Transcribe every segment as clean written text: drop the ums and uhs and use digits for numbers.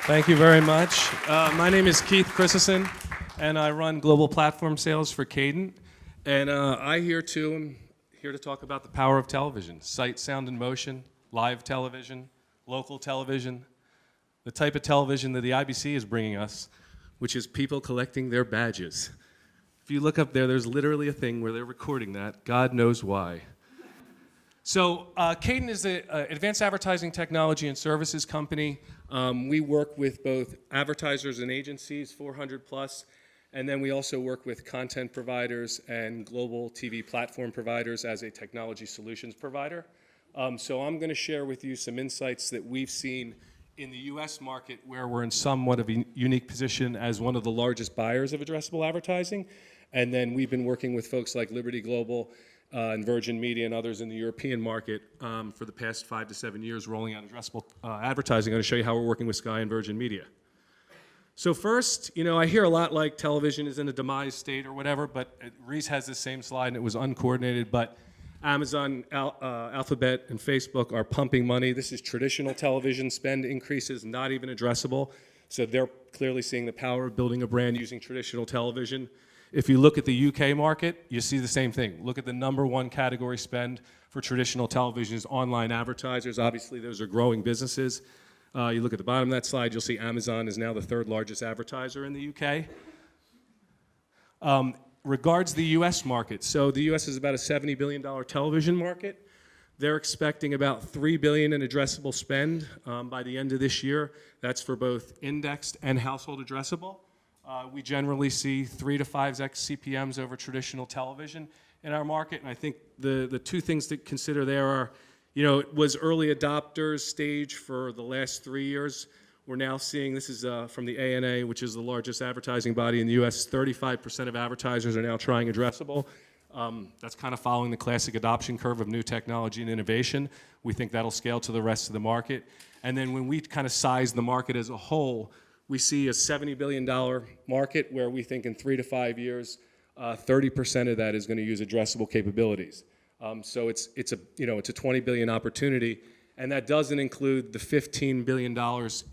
Thank you very much. My name is Keith Kryszczun, and I run global platform sales for Cadent. And I'm here to talk about the power of television, sight, sound, and motion, live television, local television, the type of television that the IBC is bringing us, which is people collecting their badges. If you look up there, there's literally a thing where they're recording that. God knows why. So Kayden is an advanced advertising technology and services company. We work with both advertisers and agencies, 400 plus, and then we also work with content providers and global TV platform providers as a technology solutions provider. So I'm going to share with you some insights that we've seen in the US market, where we're in somewhat of a unique position as one of the largest buyers of addressable advertising. And then we've been working with folks like Liberty Global and Virgin Media and others in the European market for the past 5 to 7 years, rolling out addressable advertising. I'm going to show you how we're working with Sky and Virgin Media. So first, I hear a lot like television is in a demise state or whatever, but Reese has the same slide and it was uncoordinated, but Amazon, Alphabet, and Facebook are pumping money. This is traditional television spend increases, not even addressable. So they're clearly seeing the power of building a brand using traditional television. If you look at the UK market, you see the same thing. Look at the number one category spend for traditional television is online advertisers. Obviously, those are growing businesses. You look at the bottom of that slide, you'll see Amazon is now the third largest advertiser in the UK. Regards the US market, so the US is about a $70 billion television market. They're expecting about $3 billion in addressable spend by the end of this year. That's for both indexed and household addressable. We generally see 3 to 5x CPMs over traditional television in our market, and I think the two things to consider there are, it was early adopters stage for the last 3 years. We're now seeing, this is from the ANA, which is the largest advertising body in the US, 35% of advertisers are now trying addressable. That's kind of following the classic adoption curve of new technology and innovation. We think that'll scale to the rest of the market. And then when we kind of size the market as a whole, we see a $70 billion market where we think in 3 to 5 years, 30% of that is going to use addressable capabilities. So it's a $20 billion opportunity, and that doesn't include the $15 billion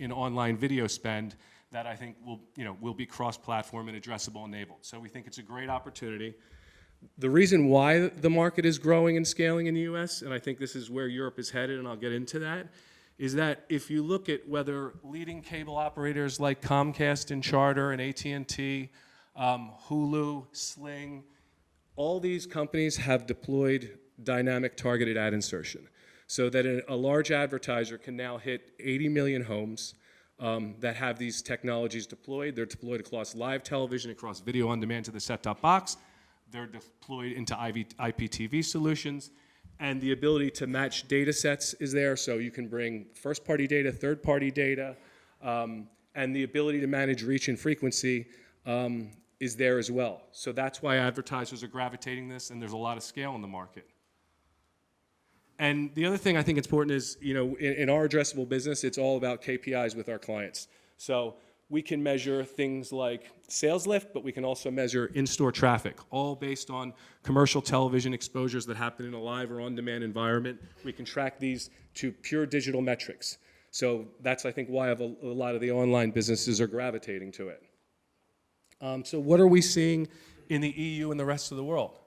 in online video spend that I think will be cross-platform and addressable enabled. So we think it's a great opportunity. The reason why the market is growing and scaling in the US, and I think this is where Europe is headed, and I'll get into that, is that if you look at whether leading cable operators like Comcast and Charter and AT&T, Hulu, Sling, all these companies have deployed dynamic targeted ad insertion so that a large advertiser can now hit 80 million homes that have these technologies deployed. They're deployed across live television, across video on demand to the set-top box. They're deployed into IPTV solutions. And the ability to match data sets is there, so you can bring first-party data, third-party data, and the ability to manage reach and frequency is there as well. So that's why advertisers are gravitating this, and there's a lot of scale in the market. And the other thing I think is important is, in our addressable business, it's all about KPIs with our clients. So we can measure things like sales lift, but we can also measure in-store traffic, all based on commercial television exposures that happen in a live or on-demand environment. We can track these to pure digital metrics. So that's, I think, why a lot of the online businesses are gravitating to it. So what are we seeing in the EU and the rest of the world?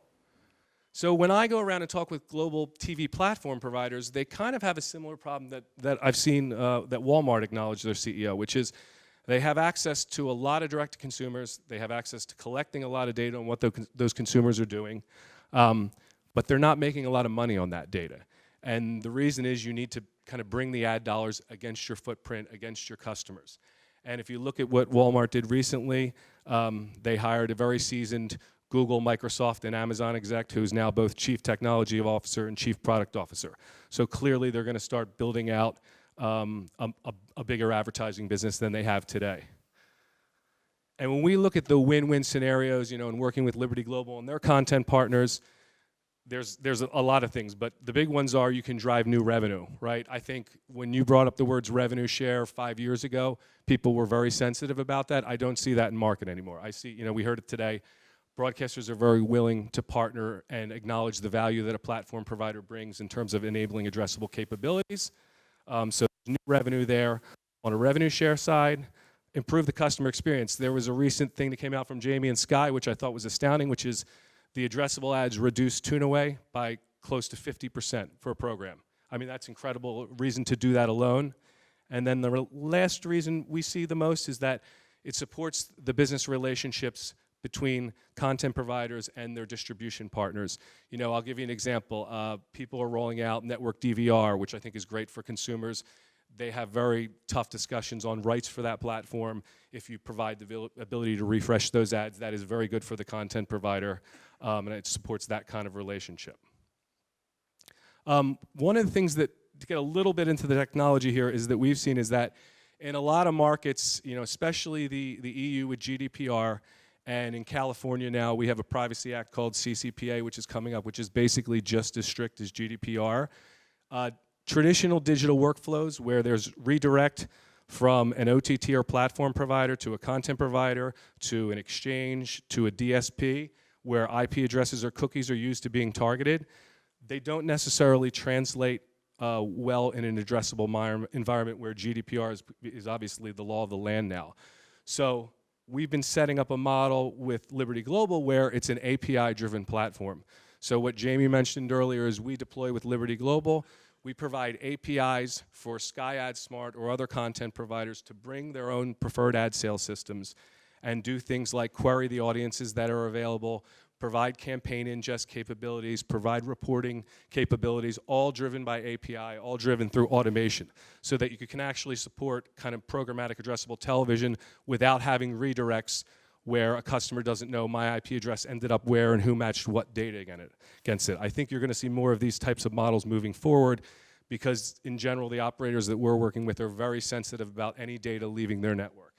So when I go around and talk with global TV platform providers, they kind of have a similar problem that I've seen that Walmart acknowledged their CEO, which is they have access to a lot of direct to consumers. They have access to collecting a lot of data on what those consumers are doing, but they're not making a lot of money on that data. And the reason is you need to kind of bring the ad dollars against your footprint, against your customers. And if you look at what Walmart did recently, they hired a very seasoned Google, Microsoft, and Amazon exec who's now both Chief Technology Officer and Chief Product Officer. So clearly they're going to start building out a bigger advertising business than they have today. And when we look at the win-win scenarios, and working with Liberty Global and their content partners, there's a lot of things, but the big ones are you can drive new revenue, right? I think when you brought up the words revenue share 5 years ago, people were very sensitive about that. I don't see that in market anymore. I see, we heard it today, broadcasters are very willing to partner and acknowledge the value that a platform provider brings in terms of enabling addressable capabilities. So new revenue there. On a revenue share side, improve the customer experience. There was a recent thing that came out from Jamie and Sky, which I thought was astounding, which is the addressable ads reduced tune away by close to 50% for a program. I mean, that's incredible reason to do that alone. And then the last reason we see the most is that it supports the business relationships between content providers and their distribution partners. You know, I'll give you an example. People are rolling out network DVR, which I think is great for consumers. They have very tough discussions on rights for that platform. If you provide the ability to refresh those ads, that is very good for the content provider, and it supports that kind of relationship. One of the things that, to get a little bit into the technology here, is that we've seen is that in a lot of markets, you know, especially the EU with GDPR, and in California now we have a privacy act called CCPA, which is coming up, which is basically just as strict as GDPR. Traditional digital workflows where there's redirect from an OTT or platform provider to a content provider to an exchange to a DSP where IP addresses or cookies are used to being targeted, they don't necessarily translate well in an addressable environment where GDPR is obviously the law of the land now. So we've been setting up a model with Liberty Global where it's an API-driven platform. So what Jamie mentioned earlier is we deploy with Liberty Global. We provide APIs for Sky AdSmart or other content providers to bring their own preferred ad sales systems and do things like query the audiences that are available, provide campaign ingest capabilities, provide reporting capabilities, all driven by API, all driven through automation, so that you can actually support kind of programmatic addressable television without having redirects where a customer doesn't know my IP address ended up where and who matched what data against it. I think you're going to see more of these types of models moving forward because, in general, the operators that we're working with are very sensitive about any data leaving their network.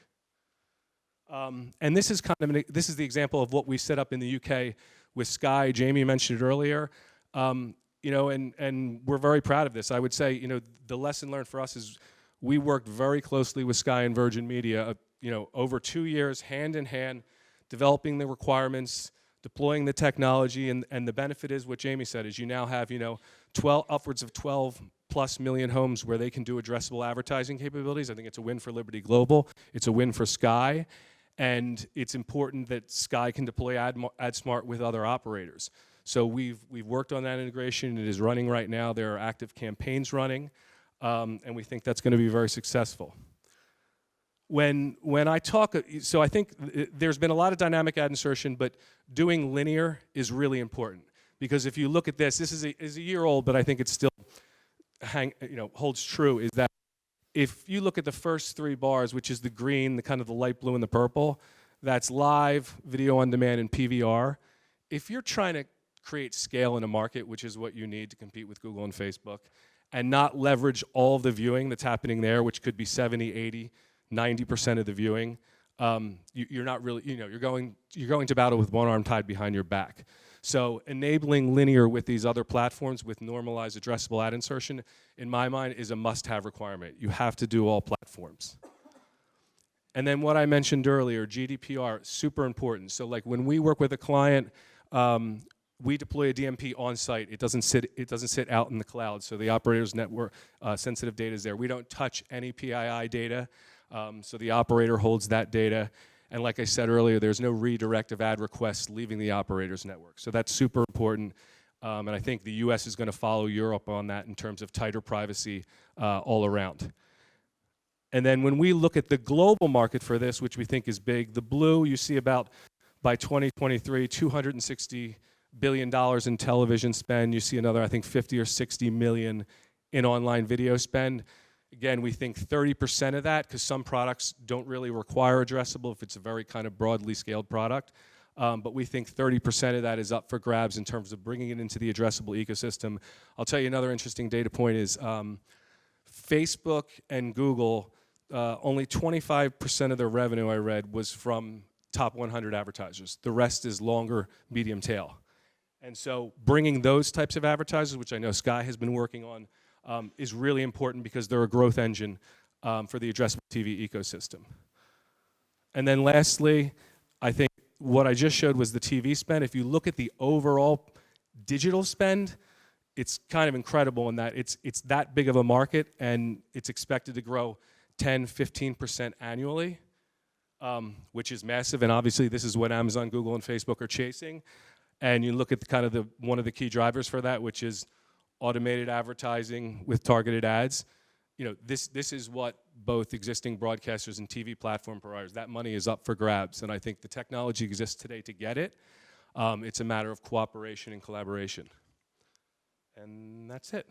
And this is this is the example of what we set up in the UK with Sky. Jamie mentioned it earlier. You know, and we're very proud of this. I would say, you know, the lesson learned for us is we worked very closely with Sky and Virgin Media, you know, over 2 years, hand in hand, developing the requirements, deploying the technology, and the benefit is what Jamie said, is you now have, you know, upwards of 12+ million homes where they can do addressable advertising capabilities. I think it's a win for Liberty Global. It's a win for Sky. And it's important that Sky can deploy AdSmart with other operators. So we've worked on that integration. It is running right now. There are active campaigns running, and we think that's going to be very successful. When I talk, so I think there's been a lot of dynamic ad insertion, but doing linear is really important. Because if you look at this is a year old, but I think it still holds true, is that if you look at the first 3 bars, which is the green, the kind of the light blue, and the purple, that's live, video on demand, and PVR. If you're trying to create scale in a market, which is what you need to compete with Google and Facebook, and not leverage all of the viewing that's happening there, which could be 70, 80, 90% of the viewing, you're not really, you know, you're going to battle with one arm tied behind your back. So enabling linear with these other platforms with normalized addressable ad insertion, in my mind, is a must-have requirement. You have to do all platforms. And then what I mentioned earlier, GDPR, super important. So like when we work with a client, we deploy a DMP on site. It doesn't sit out in the cloud. So the operator's network sensitive data is there. We don't touch any PII data. So the operator holds that data. And like I said earlier, there's no redirect of ad requests leaving the operator's network. So that's super important. And I think the US is going to follow Europe on that in terms of tighter privacy all around. And then when we look at the global market for this, which we think is big, the blue, you see about by 2023, $260 billion in television spend. You see another, I think, 50 or 60 million in online video spend. Again, we think 30% of that, because some products don't really require addressable if it's a very kind of broadly scaled product. But we think 30% of that is up for grabs in terms of bringing it into the addressable ecosystem. I'll tell you another interesting data point is Facebook and Google, only 25% of their revenue, I read, was from top 100 advertisers. The rest is longer, medium tail. And so bringing those types of advertisers, which I know Sky has been working on, is really important because they're a growth engine for the addressable TV ecosystem. And then lastly, I think what I just showed was the TV spend. If you look at the overall digital spend, it's kind of incredible in that it's that big of a market, and it's expected to grow 10, 15% annually, which is massive. And obviously, this is what Amazon, Google, and Facebook are chasing. And you look at one of the key drivers for that, which is automated advertising with targeted ads. This is what both existing broadcasters and TV platform providers, that money is up for grabs. And I think the technology exists today to get it. It's a matter of cooperation and collaboration. And that's it.